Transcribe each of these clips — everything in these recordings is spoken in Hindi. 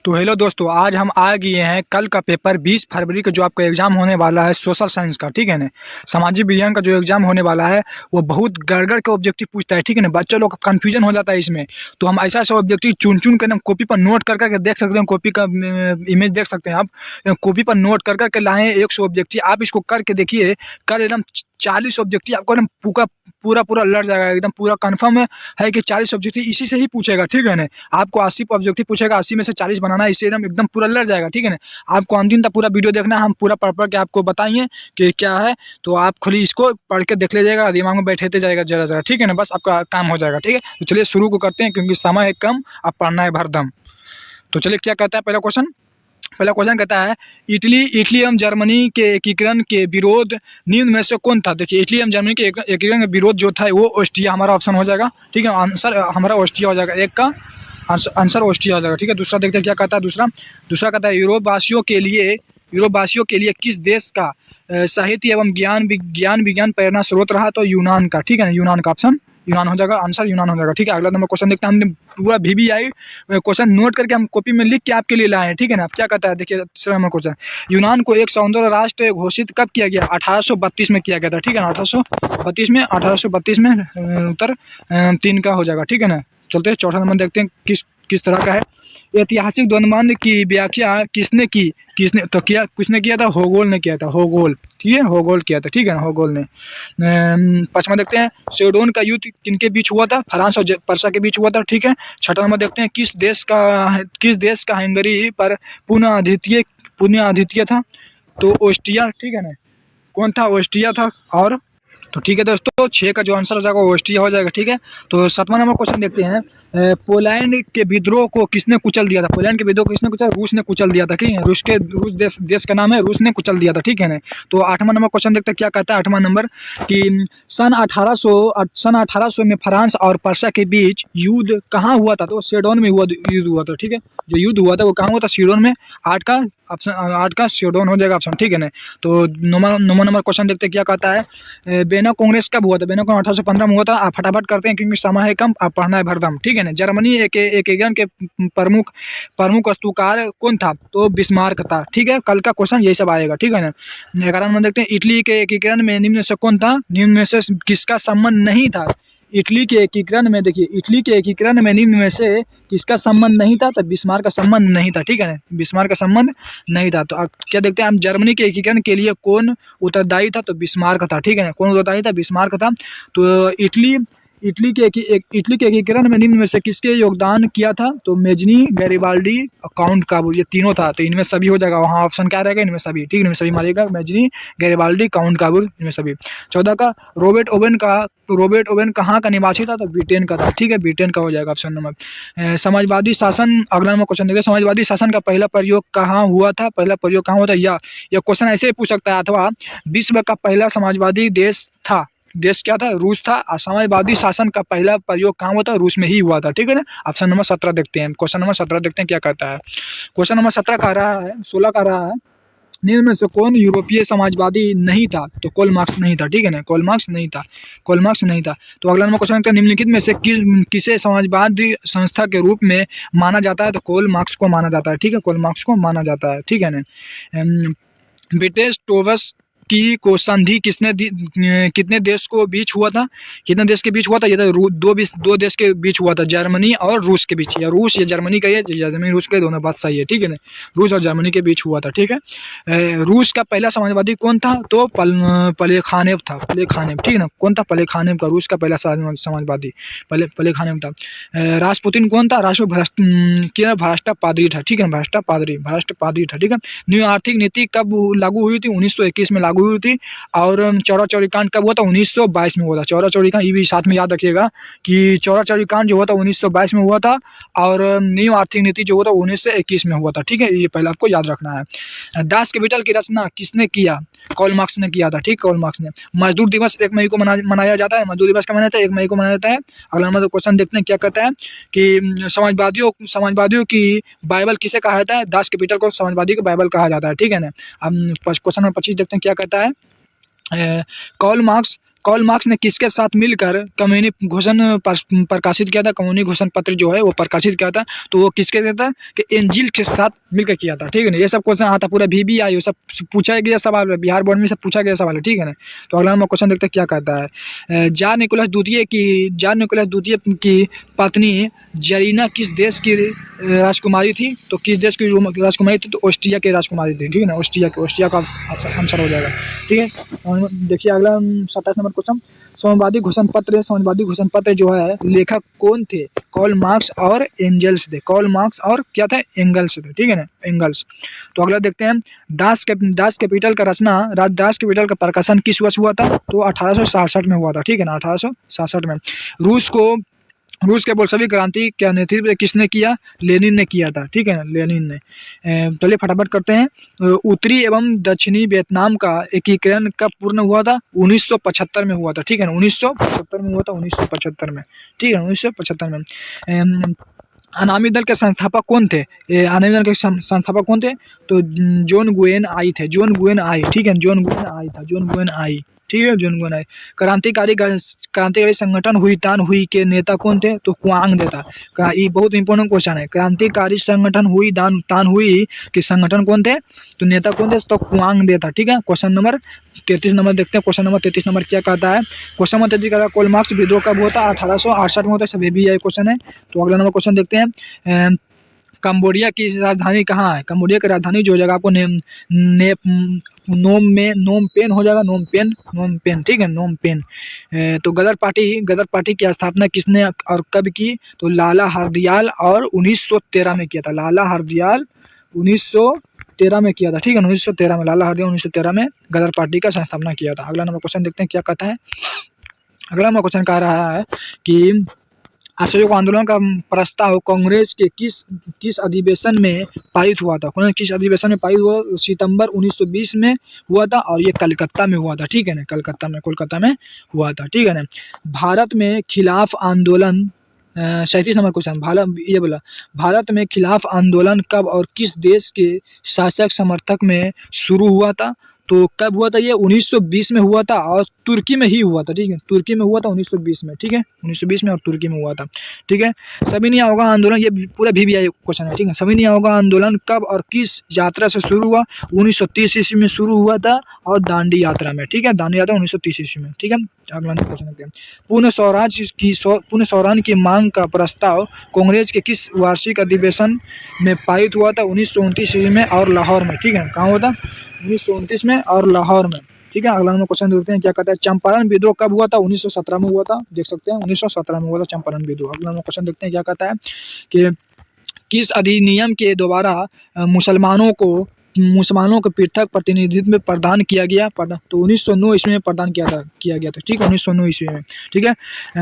तो हेलो दोस्तों, आज हम आ गए हैं कल का पेपर 20 फरवरी को जो आपका एग्जाम होने वाला है सोशल साइंस का। ठीक है ना, सामाजिक विज्ञान का जो एग्जाम होने वाला है वो बहुत गड़गड़ के ऑब्जेक्टिव पूछता है। ठीक है ना, बच्चों लोग का कन्फ्यूजन हो जाता है इसमें। तो हम ऐसा ऐसा ऑब्जेक्टिव चुन चुन कर हम कॉपी पर नोट कर करके देख सकते हैं। कॉपी का इमेज देख सकते हैं आप, कॉपी पर नोट कर करके लाए 100 ऑब्जेक्टिव। आप इसको करके देखिए, कल एकदम 40 ऑब्जेक्टिव आपको एकदम पूरा पूरा पूरा लड़ जाएगा। एकदम पूरा कंफर्म है कि 40 ऑब्जेक्टिव इसी से ही पूछेगा। ठीक है ना, आपको 80 ऑब्जेक्टिव पूछेगा, 80 में से 40 बनाना है, इससे एकदम एकदम पूरा लड़ जाएगा। ठीक है ना, आपको अंतिम तक पूरा वीडियो देखना है, हम पूरा पढ़ पढ़ के आपको बताएंगे कि क्या है। तो आप खाली इसको पढ़ के देख लीजिएगा, दिमाग में बैठते जाएगा जरा जरा। ठीक है ना, बस आपका काम हो जाएगा। ठीक है, तो चलिए शुरू को करते हैं, क्योंकि समय है कम, अब पढ़ना है भरदम। तो चलिए, क्या कहता है पहला क्वेश्चन कहता है, इटली एवं जर्मनी के एकीकरण के विरोध निम्न में से कौन था। देखिए, इटली एवं जर्मनी के एकीकरण के विरोध जो था वो ऑस्ट्रिया हमारा ऑप्शन हो जाएगा। ठीक है, आंसर हमारा ऑस्ट्रिया हो जाएगा। एक का आंसर ऑस्ट्रिया हो जाएगा। ठीक है, दूसरा देखते हैं क्या कहता है। दूसरा कहता है, यूरोपवासियों के लिए किस देश का साहित्य एवं ज्ञान विज्ञान प्रेरणा स्रोत रहा। तो यूनान का। ठीक है ना, यूनान का ऑप्शन यूनान हो जाएगा, आंसर यूनान हो जाएगा। ठीक है, अगला नंबर क्वेश्चन देखते हैं। हमने पूरा VBI क्वेश्चन नोट करके हम कॉपी में लिख के आपके लिए लाए हैं। ठीक है ना, अब क्या कहता है, देखिए दूसरा नंबर क्वेश्चन, यूनान को एक सौंदर्य राष्ट्र घोषित कब किया गया। 1832 में किया गया था। ठीक है ना, 1832 में उत्तर 3 का हो जाएगा। ठीक है ना, चलते हैं चौथा नंबर देखते हैं किस तरह का है। ऐतिहासिक द्वंद्वमंद की व्याख्या किसने किया था। होगोल ने किया था। होगोल, ठीक है, होगोल किया था। ठीक है ना, होगोल ने। पांचवा देखते हैं, सेडोन का युद्ध किनके बीच हुआ था। फ्रांस और पर्सा के बीच हुआ था। ठीक है, छठा नंबर देखते हैं, किस देश का हंगरी पर पुनः आधित्य था। तो ऑस्ट्रिया। ठीक है ना, कौन था, ऑस्ट्रिया था। और तो ठीक है दोस्तों, 6 का जो आंसर हो जाएगा वो ऑस्ट्रिया हो जाएगा। ठीक है, तो 7वां नंबर क्वेश्चन देखते हैं, पोलैंड के विद्रोह को किसने कुचल दिया था। पोलैंड के विद्रोह को किसने कुचल, रूस ने कुचल दिया था। ठीक है, रूस देश का नाम है, रूस ने कुचल दिया था। ठीक है ना, तो 8वां नंबर क्वेश्चन देखते हैं क्या कहता है। 8वां नंबर कि सन 1800 में फ्रांस और पर्सा के बीच युद्ध कहाँ हुआ था। तो सेडोन में युद्ध हुआ था। ठीक है, जो युद्ध हुआ था वो कहाँ हुआ था, सेडोन में। 8 का सेडोन हो जाएगा ऑप्शन। ठीक है ना, तो 9वां नंबर क्वेश्चन देखते हैं क्या कहता है, बेना कांग्रेस कब हुआ था। बेना कांग्रेस 1815 में हुआ था। आप फटाफट करते हैं क्योंकि समय है कम, आप पढ़ना है भरदम। ठीक है ना, जर्मनी एकीकरण के प्रमुख वास्तुकार कौन था। तो बिस्मार्क था। ठीक है, कल का क्वेश्चन यही सब आएगा। ठीक है ना, 11वां नंबर देखते हैं, इटली के एकीकरण में निम्न में से कौन था। निम्न में से किसका संबंध नहीं था। इटली के एकीकरण में, देखिए, इटली के एकीकरण में निम्न में से किसका संबंध नहीं था। तो बिस्मार्क का संबंध नहीं था। ठीक है ना, बिस्मार्क का संबंध नहीं था। तो अब क्या देखते हैं हम, जर्मनी के एकीकरण के लिए कौन उत्तरदायी था। तो बिस्मार्क था। ठीक है ना, कौन उत्तरदायी था, बिस्मार्क था। तो इटली के एकीकरण में निम्न में से किसके योगदान किया था। तो मेजनी, गैरिबाल्डी और काउंट काबूल, ये तीनों था। तो इनमें सभी हो जाएगा, वहाँ ऑप्शन क्या रहेगा, इनमें सभी। ठीक है, इनमें सभी मारिएगा, मेजनी, गैरिबाल्डी, काउंट काबूल, इनमें सभी। 14 का रॉबर्ट ओवेन कहाँ का निवासी था। तो ब्रिटेन का था। ठीक है, ब्रिटेन का हो जाएगा ऑप्शन नंबर। समाजवादी शासन, अगला नंबर क्वेश्चन देखिए, समाजवादी शासन का पहला प्रयोग कहाँ हुआ था। पहला प्रयोग कहाँ हुआ था, या क्वेश्चन ऐसे ही पूछ सकता है, अथवा विश्व का पहला समाजवादी देश क्या था, रूस था। और समाजवादी शासन का पहला प्रयोग कहाँ हुआ था, रूस में ही हुआ था। ठीक है ना, ऑप्शन नंबर 17 देखते हैं। क्वेश्चन नंबर 17 देखते हैं क्या कहता है। क्वेश्चन नंबर 17 का रहा है, 16 का रहा है, निम्न में से कौन यूरोपीय समाजवादी नहीं था। तो कार्ल मार्क्स नहीं था। ठीक है ना, कार्ल मार्क्स नहीं था। तो अगला नंबर क्वेश्चन, निम्नलिखित में से किसे समाजवादी संस्था के रूप में माना जाता है। तो कार्ल मार्क्स को माना जाता है। ठीक है, कार्ल मार्क्स को माना जाता है। ठीक है ना, ब्रिटिश टोवस की को संधि कितने देश को बीच हुआ था। कितने देश के बीच हुआ था, ये तो दो देश के बीच हुआ था, जर्मनी और रूस के बीच। या रूस या जर्मनी का, ये जर्मनी रूस के दोनों बात सही है। ठीक है ना, रूस और जर्मनी के बीच हुआ था। ठीक है, रूस का पहला समाजवादी कौन था। तो प्लेखानेव था। प्लेखानेव, ठीक है ना, कौन था, प्लेखानेव का रूस का पहला समाजवादी प्लेखानेव था। रासपुतिन कौन था, भ्रष्टा पादरी था। ठीक है, भ्रष्टा पादरी था। ठीक है, न्यू आर्थिक नीति कब लागू हुई थी। 1921 में लागू हुई थी। और चौरा चौरी कांड कब हुआ था, 1922 में हुआ था। चौरा चौरी कांड, ये भी साथ में याद रखिएगा कि चौरा चौरी कांड जो हुआ था 1922 में हुआ था। और न्यू आर्थिक नीति जो हुआ था 1921 में हुआ था। ठीक है, ये पहले आपको याद रखना है। दास कैपिटल की रचना किसने किया। कार्ल मार्क्स ने किया था। ठीक, कार्ल मार्क्स ने। मजदूर दिवस 1 मई को मनाया जाता है। मजदूर दिवस कब मनाया जाता है, 1 मई को मनाया जाता है। अगला नंबर क्वेश्चन देखते हैं क्या कहता है कि समाजवादियों की बाइबल किसे कहा जाता है। दास कैपिटल को समाजवादी की बाइबल कहा जाता है। ठीक है ना, अब क्वेश्चन नंबर 25 देखते हैं क्या कहता है। कार्ल मार्क्स कार्ल मार्क्स ने किसके साथ मिलकर कम्युनिस्ट घोषण प्रकाशित किया था? कम्युनिस्ट घोषण पत्र जो है वो प्रकाशित किया था, तो वो किसके साथ था कि एंजिल के साथ मिलकर किया था, ठीक है ना। ये सब क्वेश्चन आता पूरा VBI सब पूछा गया सवाल है, बिहार बोर्ड में सब पूछा गया सवाल है, ठीक है ना। तो अगला नंबर क्वेश्चन देखते हैं क्या कहता है। जार निकोलस द्वितीय की पत्नी जरीना किस देश की राजकुमारी थी? तो किस देश की राजकुमारी थी? तो ऑस्ट्रिया की राजकुमारी थी, ठीक है ना। ऑस्ट्रिया का आंसर हो जाएगा, ठीक है। और देखिए अगला 27 नंबर क्वेश्चन, साम्यवादी घोषण पत्र जो है लेखक कौन थे? कार्ल मार्क्स और एंगल्स थे। कार्ल मार्क्स और क्या थे? एंगल्स थे, ठीक है ना, एंगल्स। तो अगला देखते हैं, दास कैपिटल का प्रकाशन किस वर्ष हुआ था? तो 1866 में हुआ था, ठीक है ना, 1866 में। रूस के बोल्शेविक क्रांति का नेतृत्व किसने किया? लेनिन ने किया था, ठीक है ना, लेनिन ने। चलिए फटाफट करते हैं। उत्तरी एवं दक्षिणी वियतनाम का एकीकरण कब पूर्ण हुआ था? 1975 में हुआ था, ठीक है ना, 1975 में हुआ था, 1975 में, ठीक है, 1975 में। अनामी दल के संस्थापक कौन थे? तो जॉन गुएन आई थे, ठीक है, जॉन गुएन आई, ठीक है, जॉन गुएन आई। क्रांतिकारी संगठन हुई के नेता कौन थे? तो क्वांग देता। ये बहुत इंपॉर्टेंट क्वेश्चन है। क्रांतिकारी संगठन हुई के संगठन कौन थे? तो नेता कौन थे? तो क्वांग देता, ठीक है। क्वेश्चन नंबर 33 नंबर देखते हैं। क्वेश्चन नंबर 33 नंबर क्या कहता है? क्वेश्चन नंबर 33 कहता है कार्ल मार्क्स विद्रोह कब हुआ था? 1868 में होता है, सब VBI क्वेश्चन है। तो अगला नंबर क्वेश्चन देखते हैं। कंबोडिया की राजधानी कहाँ है? कंबोडिया की राजधानी जो जगह आपको नोम पेन हो जाएगा, नोम पेन, ठीक है, नोम पेन। तो गदर पार्टी की स्थापना किसने और कब की? तो लाला हरदयाल और 1913 में किया था। लाला हरदयाल 1913 में किया था, ठीक है, 1913 में लाला हरदयाल 1913 में गदर पार्टी का स्थापना किया था। अगला नंबर क्वेश्चन देखते हैं क्या कहता है। अगला नंबर क्वेश्चन कह रहा है कि असहयोग आंदोलन का प्रस्ताव कांग्रेस के किस अधिवेशन में पारित हुआ था? किस अधिवेशन में पारित हुआ? सितंबर 1920 में हुआ था और ये कलकत्ता में हुआ था, ठीक है ना, कोलकाता में हुआ था, ठीक है ना। भारत में खिलाफ आंदोलन 37 नंबर क्वेश्चन, भारत में खिलाफ आंदोलन कब और किस देश के शासक समर्थक में शुरू हुआ था? तो कब हुआ था? ये 1920 में हुआ था और तुर्की में ही हुआ था, ठीक है, तुर्की में हुआ था 1920 में, ठीक है, 1920 में और तुर्की में हुआ था, ठीक है। सविनय अवज्ञा आंदोलन, ये पूरा VBI क्वेश्चन है, ठीक है। सविनय अवज्ञा आंदोलन कब और किस यात्रा से शुरू हुआ? 1930 ईस्वी में शुरू हुआ था और दांडी यात्रा में, ठीक है, दांडी यात्रा 1930 ईस्वी में, ठीक है। अगला क्वेश्चन देखते हैं। पूर्ण स्वराज की मांग का प्रस्ताव कांग्रेस के किस वार्षिक अधिवेशन में पारित हुआ था? 1929 ईस्वी में और लाहौर में, ठीक है, कहाँ हुआ था? 1929 में और लाहौर में, ठीक है। अगला नंबर क्वेश्चन देखते हैं क्या कहता है। चंपारण विद्रोह कब हुआ था? 1917 में हुआ था, देख सकते हैं, 1917 में हुआ था चंपारण विद्रोह। अगला नंबर क्वेश्चन देखते हैं क्या कहता है कि किस अधिनियम के द्वारा मुसलमानों को पृथक प्रतिनिधित्व प्रदान किया गया? तो 1909 ईस्वी में प्रदान किया गया था, ठीक है, 1909 ईस्वी में, ठीक है।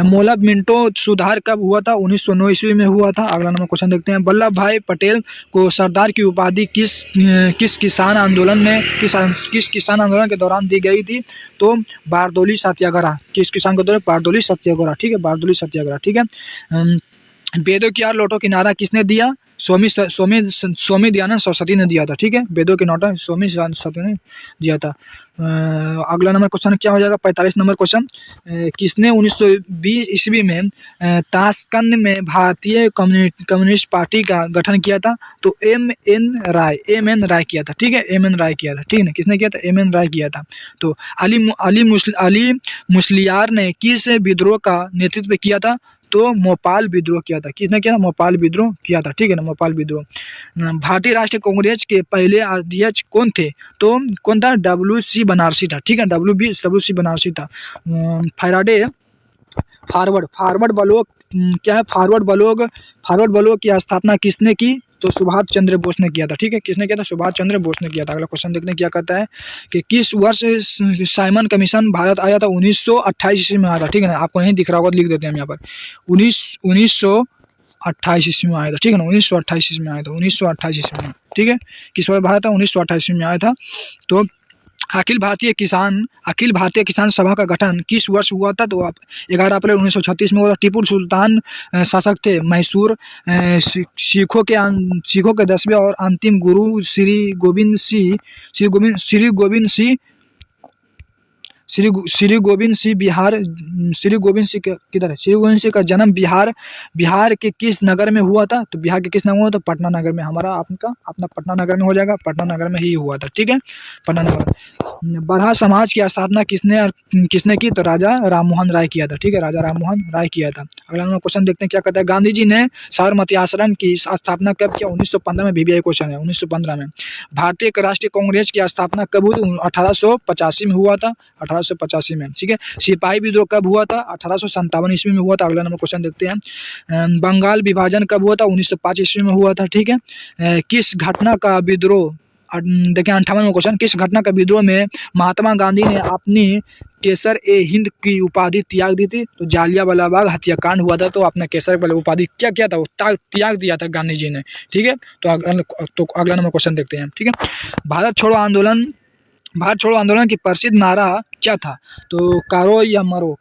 मोला मिंटो सुधार कब हुआ था? 1909 ईस्वी में हुआ था। अगला नंबर क्वेश्चन देखते हैं। वल्लभ भाई पटेल को सरदार की उपाधि किस किसान आंदोलन के दौरान दी गई थी? तो बारदोली सत्याग्रह, किस किसान के दौरान? बारदोली सत्याग्रह, ठीक है, बारदोली सत्याग्रह, ठीक है। वेदों की 8 लोटों किनारा किसने दिया? स्वामी दयानंद सरस्वती ने दिया था, ठीक है, वेदों के नोटा स्वामी सरस्वती ने दिया था। अगला नंबर क्वेश्चन क्या हो जाएगा? 45 नंबर क्वेश्चन, किसने 1920 ईस्वी में ताशकंद में भारतीय कम्युनिस्ट पार्टी का गठन किया था? तो एम एन राय किया था, ठीक है, M.N. राय किया था, ठीक है ना, किसने किया था? M.N. राय किया था। तो अली मुस्लियार ने किस विद्रोह का नेतृत्व किया था? तो मोपाल विद्रोह किया था। किसने किया था? मोपाल विद्रोह किया था, ठीक है ना, मोपाल विद्रोह। भारतीय राष्ट्रीय कांग्रेस के पहले अध्यक्ष कौन थे? तो कौन था? WC बनारसी था, ठीक है, WC बनारसी था। फॉरवर्ड ब्लॉक क्या है? फॉरवर्ड ब्लॉक की स्थापना किसने की? तो सुभाष चंद्र बोस ने किया था, ठीक है, किसने किया था? सुभाष चंद्र बोस ने किया था। अगला क्वेश्चन देखते हैं क्या कहता है कि किस वर्ष साइमन कमीशन भारत आया था? 1928 ईस्वी में आया था, ठीक है ना, आपको नहीं दिख रहा होगा, लिख देते हैं हम यहाँ पर 1928 ईस्वी में आया था, ठीक है ना, 1928 ईस्वी में आया था, 1928 ईस्वी में, ठीक है। किस वर्ष भारत था? 1928 ईस्वी में आया था। तो अखिल भारतीय किसान सभा का गठन किस वर्ष हुआ था? तो 11 अप्रैल 1936 में हुआ था। टीपू सुल्तान शासक थे मैसूर। सिखों के 10वें और अंतिम गुरु श्री गोविंद श्री गोविंद सिंह श्री गोविंद सिंह किधर है? श्री गोविंद सिंह का जन्म बिहार के किस नगर में हुआ था? तो बिहार के किस नगर में हुआ था? पटना नगर में। हमारा आपका अपना पटना नगर में हो जाएगा, पटना नगर में ही हुआ था। ठीक है, पटना नगर। बरहा समाज की स्थापना किसने की? तो राजा राममोहन राय किया था। ठीक है, राजा राममोहन राय किया था। अगला नंबर क्वेश्चन देखते हैं क्या कहता है। गांधी जी ने साबरमती आश्रम की स्थापना कब किया? 1915 में। भी क्वेश्चन है 1915 में। भारतीय राष्ट्रीय कांग्रेस की स्थापना कब हुई? 1885 में हुआ था, 1885 में। ठीक है, सिपाही विद्रोह कब हुआ था? 1857 ईस्वी में हुआ था। अगला नंबर क्वेश्चन देखते हैं। बंगाल विभाजन कब हुआ था? 1905 ईस्वी में हुआ था। ठीक है, किस घटना का विद्रोह, देखिए 58वां क्वेश्चन, किस घटना का विद्रोह में महात्मा गांधी ने अपनी केसर ए हिंद की उपाधि त्याग दी थी? तो जालियांवाला बाग हत्याकांड हुआ था, तो अपना केसर वाला उपाधि क्या किया था? वो त्याग दिया था गांधी जी ने। ठीक है, तो अगला नंबर क्वेश्चन देखते हैं। ठीक है, भारत छोड़ो आंदोलन की प्रसिद्ध नारा क्या था? तो करो या मरो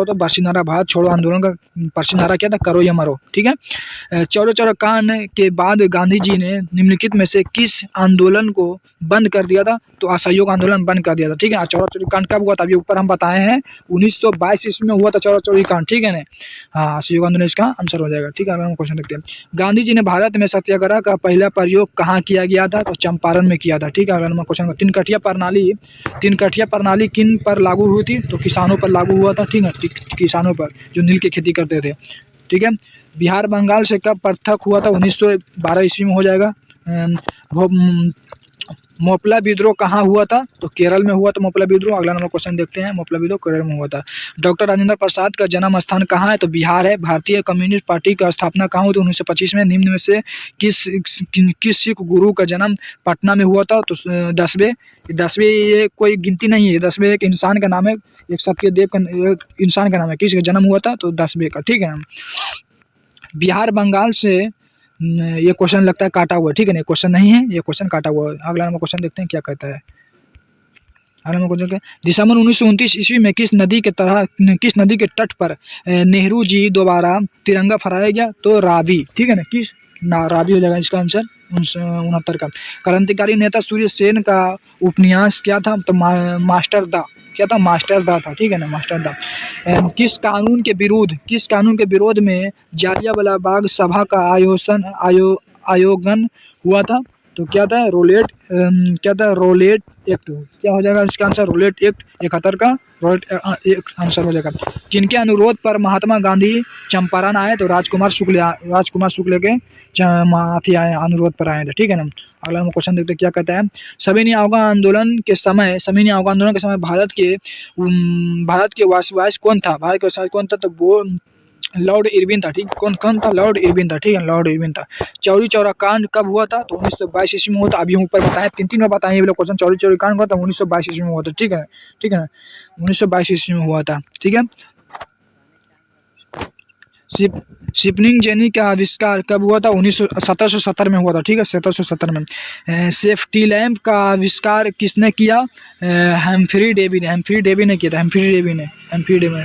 तो प्रसिद्ध नारा भारत छोड़ो आंदोलन का प्रसिद्ध नारा क्या था? करो या मरो। ठीक है, चौरी चौरा कांड के बाद गांधी जी ने निम्नलिखित में से किस आंदोलन को बंद कर दिया था? तो असहयोग आंदोलन बंद कर दिया था। ठीक है, चौरा चौरी कांड कब हुआ था? अभी ऊपर हम बताए हैं 1922 ईस्वी में हुआ था चौरा चौरी कांड। ठीक है ना, हाँ, असहयोग आंदोलन इसका आंसर हो जाएगा। ठीक है, अगला हम क्वेश्चन देखते हैं। गांधी जी ने भारत में सत्याग्रह का पहला प्रयोग कहाँ किया गया था? तो चंपारण में किया था। ठीक है, अगला नंबर क्वेश्चन। तीन कठिया प्रणाली किन पर लागू हुई थी? तो किसानों पर लागू हुआ था। ठीक है, किसानों पर जो नील की खेती करते थे। ठीक है, बिहार बंगाल से कब पृथक हुआ था? 1912 ईस्वी में हो जाएगा। मोपला विद्रोह कहाँ हुआ था? तो केरल में हुआ था मोपला विद्रोह। अगला नंबर क्वेश्चन देखते हैं। मोपला विद्रोह केरल में हुआ था। डॉक्टर राजेंद्र प्रसाद का जन्म स्थान कहाँ है? तो बिहार है। भारतीय कम्युनिस्ट पार्टी का स्थापना कहाँ हुई थी? 1925 में। निम्न में से किस सिख गुरु का जन्म पटना में हुआ था? तो 10वें ये कोई गिनती नहीं है, 10वें एक इंसान का नाम है, एक सत्य देव का एक इंसान का नाम है। किसका जन्म हुआ था? तो 10वें का। ठीक है, बिहार बंगाल से ये क्वेश्चन लगता है काटा हुआ। ठीक है ना, क्वेश्चन नहीं है, ये क्वेश्चन काटा हुआ है। अगला नंबर क्वेश्चन देखते हैं क्या कहता है। अगला नंबर क्वेश्चन, दिसंबर 1929 ईस्वी में किस नदी के तट पर नेहरू जी द्वारा तिरंगा फहराया गया? तो रावी। ठीक है ना, रावी हो जाएगा इसका आंसर 69 का। क्रांतिकारी नेता सूर्य सेन का उपन्यास क्या था? तो मास्टर दा। क्या था? मास्टर दा था। ठीक है ना, मास्टर दा। किस कानून के विरोध में जालियांवाला बाग सभा का आयोजन हुआ था? तो क्या था? Rowlatt act. क्या हो जाएगा इसका आंसर? रोलेट एक्ट 71 का रोलेट एक्ट आंसर हो जाएगा। किनके अनुरोध पर महात्मा गांधी चंपारण आए? तो राजकुमार शुक्ल के माथी आए, अनुरोध पर आए थे। ठीक है ना, अगला हम क्वेश्चन देखते हैं क्या कहता है। सविनय अवज्ञा आंदोलन के समय भारत के वायसराय कौन था? तो वो लॉर्ड इरविन था। ठीक, कौन था? लॉर्ड इरविन था। ठीक है, लॉर्ड इरविन था। चौरी चौरा कांड कब हुआ था? तो 1922 ईस्वी में हुआ था। अभी हम ऊपर बताए, 3 बार बताए ये वाला क्वेश्चन। चौरी चौरी कांड हुआ था 1922 ईस्वी में हुआ था। ठीक है ना, 1922 ईस्वी में हुआ था। ठीक है, शिपनिंग जेनी का आविष्कार कब हुआ था? 1770 में हुआ था। ठीक है, 1770 में। सेफ्टी लैम्प का आविष्कार किसने किया? हम्फ्री डेवी ने किया था। हम्फ्री डेवी ने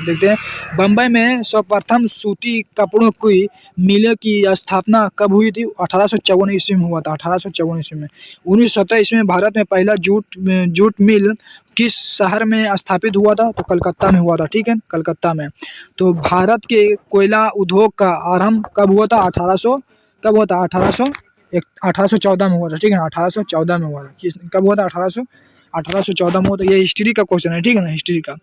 देखते हैं। बम्बई में सर्वप्रथम सूती कपड़ों की मिलों की स्थापना कब हुई थी? 1854 ईस्वी में हुआ था। 1854 ईस्वी में। 1917 ईस्वी में भारत में पहला जूट मिल किस शहर में स्थापित हुआ था? तो कलकत्ता में हुआ था। ठीक है, कलकत्ता में। तो भारत के कोयला उद्योग का आरंभ कब हुआ था? 1814 में हुआ था। ठीक है, 1814 में हुआ था। कब हुआ था? 1814 में हुआ था। ये हिस्ट्री का क्वेश्चन है। ठीक है ना, हिस्ट्री का।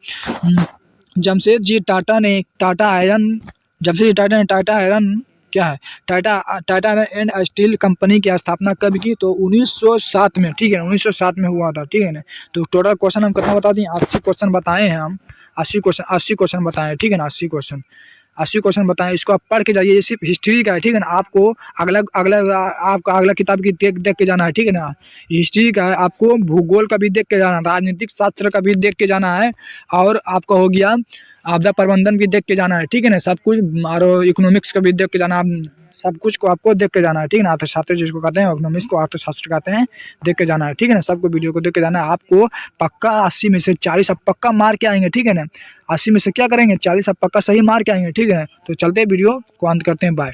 जमशेदजी टाटा ने टाटा आयरन क्या है? टाटा एंड स्टील कंपनी की स्थापना कब की? तो 1907 में। ठीक है, 1907 में हुआ था। ठीक है ना, तो टोटल क्वेश्चन हम कितना बता दें? 80 क्वेश्चन बताए हैं हम। 80 क्वेश्चन बताए। ठीक है ना, 80 क्वेश्चन बताएं। इसको आप पढ़ के जाइए, ये सिर्फ हिस्ट्री का है। ठीक है ना, आपको आपका अगला किताब की देख के जाना है। ठीक है ना, हिस्ट्री का है, आपको भूगोल का भी देख के जाना है, राजनीतिक शास्त्र का भी देख के जाना है, और आपका हो गया आपदा प्रबंधन भी देख के जाना है। ठीक है ना, सब कुछ, और इकोनॉमिक्स का भी देख के जाना, सब कुछ को आपको देख के जाना है। ठीक है ना, अर्थशास्त्र जिसको कहते हैं, इकोनॉमिक्स को अर्थशास्त्र कहते हैं, देख के जाना है। ठीक है ना, सबको वीडियो को देख के जाना है। आपको पक्का 80 में से 40 आप पक्का मार के आएंगे। ठीक है ना, 80 में से क्या करेंगे? 40 आप पक्का सही मार के आएंगे। ठीक है, तो चलते वीडियो को अंत करते हैं। बाय।